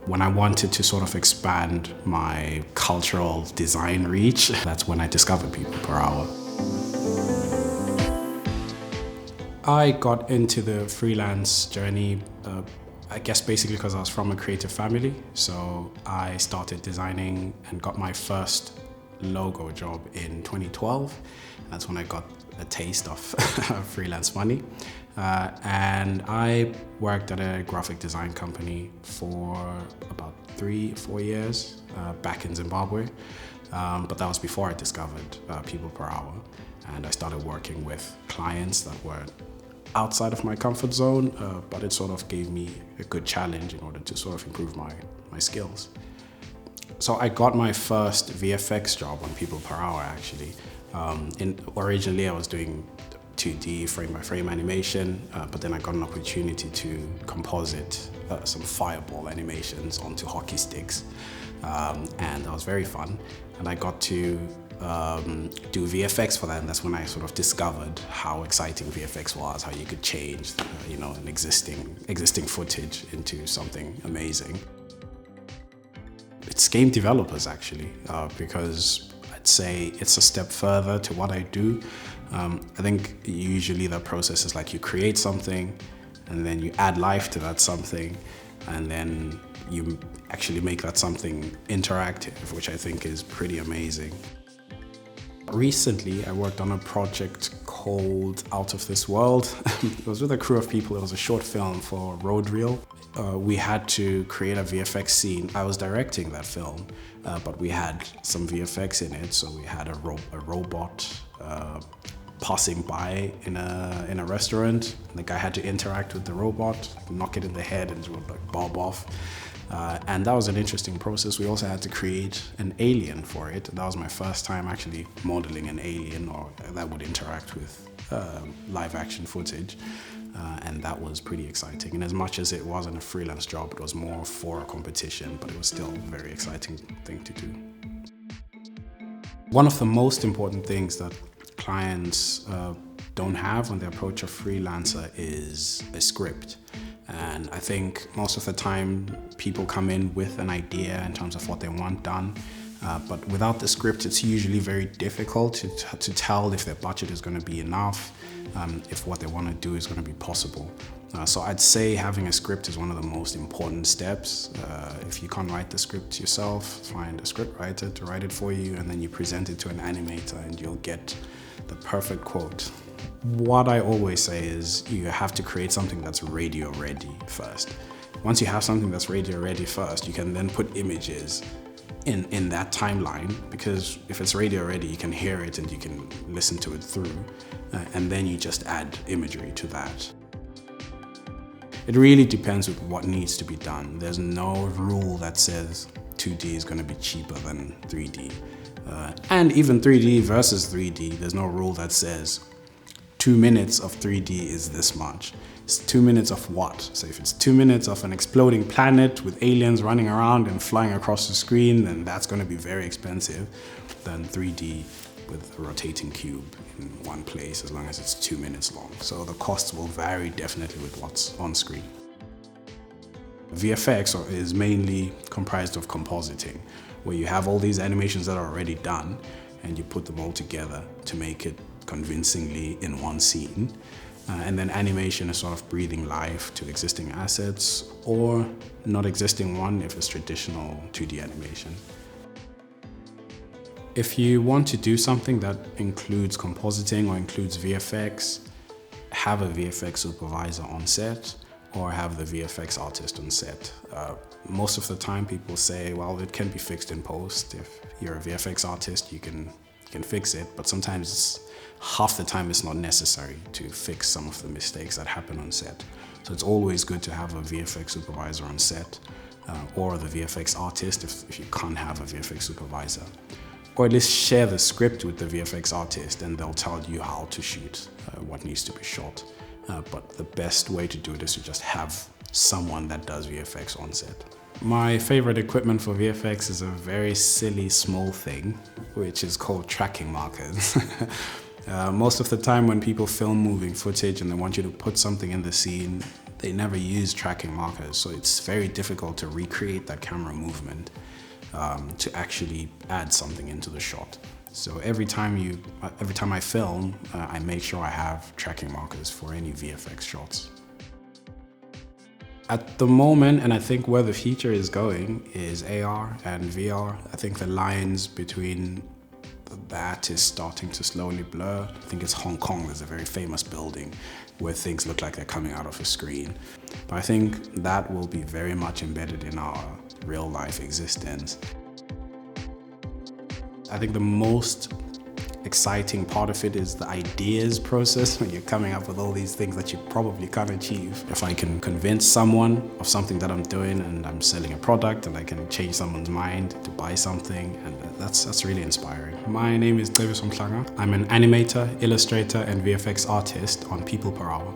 When I wanted to sort of expand my cultural design reach, that's when I discovered People Per Hour. I got into the freelance journey, I guess basically because I was from a creative family. So I started designing and got my first logo job in 2012. That's when I got a taste of freelance money. And I worked at a graphic design company for about 3-4 years back in Zimbabwe. But that was before I discovered People Per Hour. And I started working with clients that were outside of my comfort zone, but it sort of gave me a good challenge in order to sort of improve my skills. So I got my first VFX job on People Per Hour actually. Originally I was doing 2D frame-by-frame animation, but then I got an opportunity to composite some fireball animations onto hockey sticks, and that was very fun. And I got to do VFX for that, and that's when I sort of discovered how exciting VFX was, how you could change, an existing footage into something amazing. It's game developers actually, because I'd say it's a step further to what I do. I think usually the process is like you create something and then you add life to that something, and then you actually make that something interactive, which I think is pretty amazing. Recently, I worked on a project called Out of This World. It was with a crew of people. It was a short film for road reel. We had to create a VFX scene. I was directing that film, but we had some VFX in it. So we had a robot passing by in a restaurant. The guy had to interact with the robot, knock it in the head, and it would like bob off. And that was an interesting process. We also had to create an alien for it. That was my first time actually modeling an alien or that would interact with live action footage. And that was pretty exciting. And as much as it wasn't a freelance job, it was more for a competition, but it was still a very exciting thing to do. One of the most important things that clients don't have when they approach a freelancer is a script. And I think most of the time people come in with an idea in terms of what they want done, but without the script it's usually very difficult to tell if their budget is going to be enough, if what they want to do is going to be possible. So I'd say having a script is one of the most important steps. If you can't write the script yourself, find a script writer to write it for you, and then you present it to an animator and you'll get the perfect quote. What I always say is you have to create something that's radio ready first. Once you have something that's radio ready first, you can then put images in that timeline, because if it's radio ready, you can hear it and you can listen to it through, and then you just add imagery to that. It really depends with what needs to be done. There's no rule that says 2D is going to be cheaper than 3D. And even 3D versus 3D, there's no rule that says 2 minutes of 3D is this much. It's 2 minutes of what? So if it's 2 minutes of an exploding planet with aliens running around and flying across the screen, then that's going to be very expensive than 3D with a rotating cube in one place, as long as it's 2 minutes long. So the costs will vary definitely with what's on screen. VFX is mainly comprised of compositing, where you have all these animations that are already done and you put them all together to make it convincingly in one scene. And then animation is sort of breathing life to existing assets or not existing one if it's traditional 2D animation. If you want to do something that includes compositing or includes VFX, have a VFX supervisor on set or have the VFX artist on set. Most of the time people say, well, it can be fixed in post. If you're a VFX artist, you can fix it, but sometimes half the time it's not necessary to fix some of the mistakes that happen on set. So it's always good to have a VFX supervisor on set, or the VFX artist if you can't have a VFX supervisor. Or at least share the script with the VFX artist and they'll tell you how to shoot, what needs to be shot. But the best way to do it is to just have someone that does VFX on set. My favorite equipment for VFX is a very silly small thing, which is called tracking markers. Most of the time when people film moving footage and they want you to put something in the scene, they never use tracking markers, so it's very difficult to recreate that camera movement to actually add something into the shot. So every time I film, I make sure I have tracking markers for any VFX shots. At the moment, and I think where the future is going, is AR and VR. I think the lines between that is starting to slowly blur. I think it's Hong Kong, there's a very famous building where things look like they're coming out of a screen. But I think that will be very much embedded in our real life existence. I think the most exciting part of it is the ideas process, when you're coming up with all these things that you probably can't achieve. If I can convince someone of something that I'm doing and I'm selling a product and I can change someone's mind to buy something, and that's really inspiring. My name is Cebiso. I'm an animator, illustrator and VFX artist on People Per Hour.